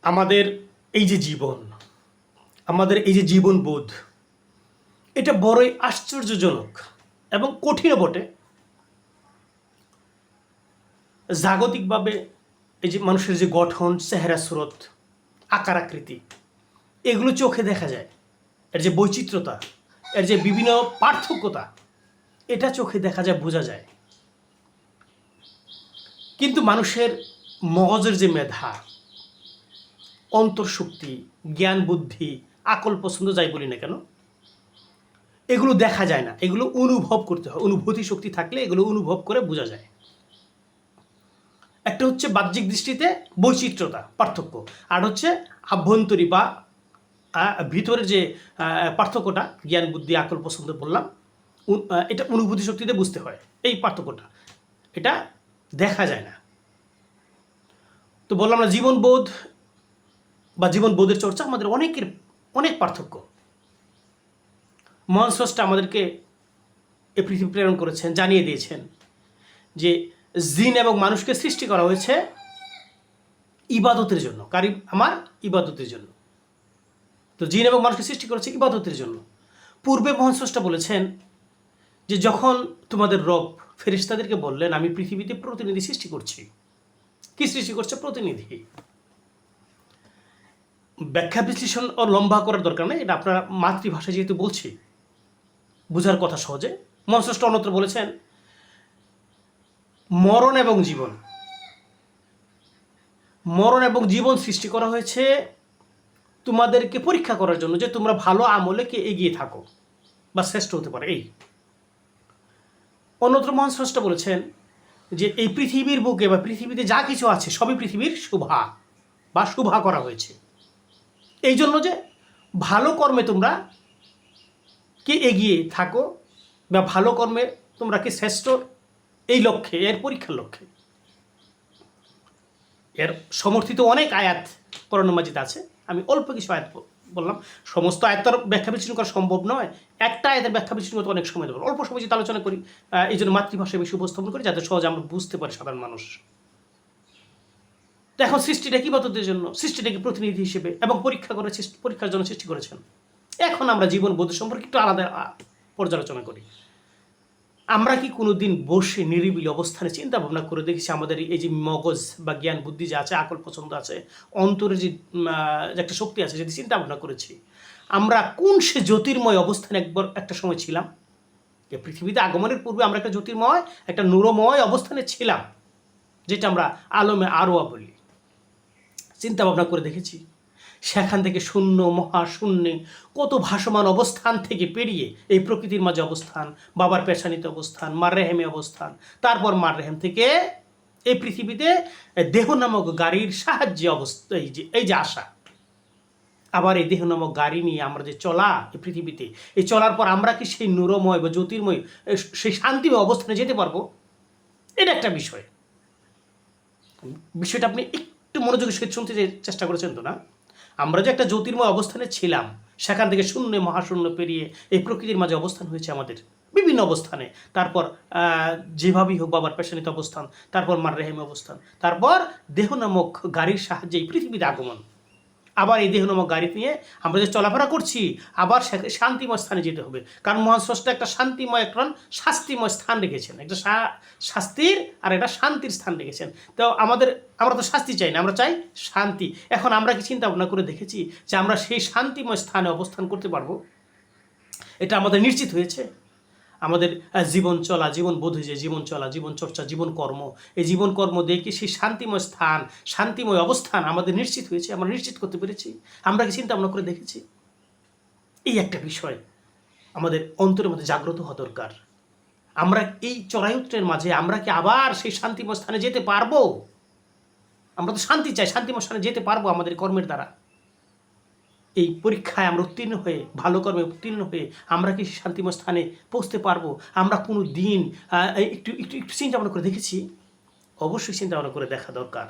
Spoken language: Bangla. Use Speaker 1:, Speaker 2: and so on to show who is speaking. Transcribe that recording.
Speaker 1: আমাদের এই যে জীবন, আমাদের এই যে জীবনবোধ, এটা বড়ই আশ্চর্যজনক এবং কঠিনও বটে। জাগতিকভাবে এই যে মানুষের যে গঠন, চেহারা, স্রোত, আকার আকৃতি, এগুলো চোখে দেখা যায়। এর যে বৈচিত্র্যতা, এর যে বিভিন্ন পার্থক্যতা, এটা চোখে দেখা যায়, বোঝা যায়। কিন্তু মানুষের মগজের যে মেধা, অন্তর্শক্তি, জ্ঞান, বুদ্ধি, আকল, পছন্দ, যাই বলি না কেন, এগুলো দেখা যায় না, এগুলো অনুভব করতে হয়। অনুভূতি শক্তি থাকলে এগুলো অনুভব করে বোঝা যায়। একটা হচ্ছে বাহ্যিক দৃষ্টিতে বৈচিত্র্যতা, পার্থক্য, আর হচ্ছে আভ্যন্তরী বা ভিতরের যে পার্থক্যটা, জ্ঞান, বুদ্ধি, আকল, পছন্দ বললাম, এটা অনুভূতি শক্তিতে বুঝতে হয়। এই পার্থক্যটা এটা দেখা যায় না। তো বললাম না, জীবনবোধ বা জীবনবোধের চর্চা আমাদের অনেক পার্থক্য। মহান স্রষ্টা আমাদেরকে এ পৃথিবী প্রেরণ করেছেন, জানিয়ে দিয়েছেন যে জিন এবং মানুষকে সৃষ্টি করা হয়েছে ইবাদতের জন্য। আমার ইবাদতের জন্য। তো জিন এবং মানুষকে সৃষ্টি করেছে ইবাদতের জন্য। পূর্বে মহান স্রষ্টা বলেছেন যে যখন তোমাদের রব ফেরেশতাদেরকে বললেন, আমি পৃথিবীতে প্রতিনিধি সৃষ্টি করছি। কি সৃষ্টি করছে? প্রতিনিধি। ব্যাখ্যা বিশ্লেষণ ও লম্বা করার দরকার নেই, এটা আপনারা মাতৃভাষা যেহেতু বলছি, বোঝার কথা সহজে। মহান স্রষ্টা অন্যত্র বলেছেন, মরণ এবং জীবন সৃষ্টি করা হয়েছে তোমাদেরকে পরীক্ষা করার জন্য, যে তোমরা ভালো আমলে কে এগিয়ে থাকো বা শ্রেষ্ঠ হতে পারে। এই অন্যত্র মহান স্রষ্টা বলেছেন যে এই পৃথিবীর বুকে বা পৃথিবীতে যা কিছু আছে সবই পৃথিবীর শুভা করা হয়েছে এই জন্য যে ভালো কর্মে তোমরা কে এগিয়ে থাকো বা ভালো কর্মে তোমরা কি শ্রেষ্ঠ, এই লক্ষ্যে, এর পরীক্ষার লক্ষ্যে। এর সমর্থিত অনেক আয়াত কোরআন মাজিদ আছে। আমি অল্প কিছু আয়াত বললাম, সমস্ত আয়াতের ব্যাখ্যা বিশ্লেষণ করা সম্ভব নয়। একটা আয়াতের ব্যাখ্যা বিশ্লেষণ করতে অনেক সময় দেবো, অল্প সময় যেটা আলোচনা করি, এই জন্য মাতৃভাষায় বেশি উপস্থাপন করি, যাতে সহজে আমরা বুঝতে পারি সাধারণ মানুষ। তো এখন সৃষ্টিটা কি ইবাদতের জন্য, সৃষ্টিটাকে প্রতিনিধি হিসেবে এবং পরীক্ষার জন্য সৃষ্টি করেছেন। এখন আমরা জীবনবোধ সম্পর্কে একটু আলাদা পর্যালোচনা করি। আমরা কি কোনোদিন বসে নিরিবিলি অবস্থানে চিন্তা ভাবনা করে দেখেছি আমাদের এই যে মগজ বা জ্ঞান বুদ্ধি যে আছে, আকল পছন্দ আছে, অন্তরে যে একটা শক্তি আছে, যদি চিন্তা ভাবনা করেছি আমরা কোন সে জ্যোতির্ময় অবস্থানে একটা সময় ছিলাম? পৃথিবীতে আগমনের পূর্বে আমরা একটা জ্যোতির্ময়, একটা নূরময় অবস্থানে ছিলাম, যেটা আমরা আলমে আরোয়া বলি। চিন্তা ভাবনা করে দেখেছি সেখান থেকে শূন্য, মহাশূন্যে কত ভাসমান অবস্থান থেকে পেরিয়ে এই প্রকৃতির মাঝে অবস্থান, বাবার পেশানিতে অবস্থান, মার রেহেমে অবস্থান, তারপর মার রেহেম থেকে এই পৃথিবীতে দেহ নামক গাড়ির সাহায্যে এই যে আসা, আবার এই দেহ নামক গাড়ি নিয়ে আমরা যে চলা এই পৃথিবীতে, এই চলার পর আমরা কি সেই নূরময় বা জ্যোতির্ময়, সেই শান্তিময় অবস্থানে যেতে পারবো? এটা একটা বিষয়টা আপনি একটু মনোযোগের সহিত শুনতে চেষ্টা করেছেন তো? না, আমরা যে একটা জ্যোতির্ময় অবস্থানে ছিলাম, সেখান থেকে শূন্য, মহাশূন্য পেরিয়ে এই প্রকৃতির মাঝে অবস্থান হয়েছে আমাদের বিভিন্ন অবস্থানে, তারপর যেভাবেই হোক বাবার পেশানিতে অবস্থান, তারপর মার রেহেমে অবস্থান, তারপর দেহ নামক গাড়ির সাহায্যে এই পৃথিবীতে আগমন। আবার এই দেহ নামক গাড়ি নিয়ে আমরা যে চলাফেরা করছি, আবার শান্তিময় স্থানে যেতে হবে, কারণ মহান স্রষ্টা একটা শান্তিময়, একটা শাস্তিময় স্থান রেখেছেন, একটা শাস্তির আর একটা শান্তির স্থান রেখেছেন। তো আমরা তো শাস্তি চাই না, আমরা চাই শান্তি। এখন আমরা কি চিন্তা ভাবনা করে দেখেছি যে আমরা সেই শান্তিময় স্থানে অবস্থান করতে পারবো? এটা আমাদের নিশ্চিত হয়েছে? আমাদের জীবন চলা, জীবন বোধ হয়েছে, জীবন চলা, জীবন চর্চা, জীবন কর্ম, এই জীবন কর্ম দেখে সেই শান্তিময় স্থান, শান্তিময় অবস্থান আমাদের নিশ্চিত হয়েছে, আমরা নিশ্চিত করতে পেরেছি? আমরা কি চিন্তা ভাবনা করে দেখেছি? এই একটা বিষয় আমাদের অন্তরের মধ্যে জাগ্রত হওয়া দরকার। আমরা এই চড়াইউত্তরের মাঝে আমরা কি আবার সেই শান্তিময় স্থানে যেতে পারবো? আমরা তো শান্তি চাই, শান্তিময় স্থানে যেতে পারবো আমাদের কর্মের দ্বারা? এই পরীক্ষায় আমরা উত্তীর্ণ হয়ে, ভালো কর্মে উত্তীর্ণ হয়ে আমরা কি শান্তিময় স্থানে পৌঁছতে পারবো? আমরা কোনো দিন একটু চিন্তা ভাবনা করে দেখেছি? অবশ্যই চিন্তা ভাবনা করে দেখা দরকার।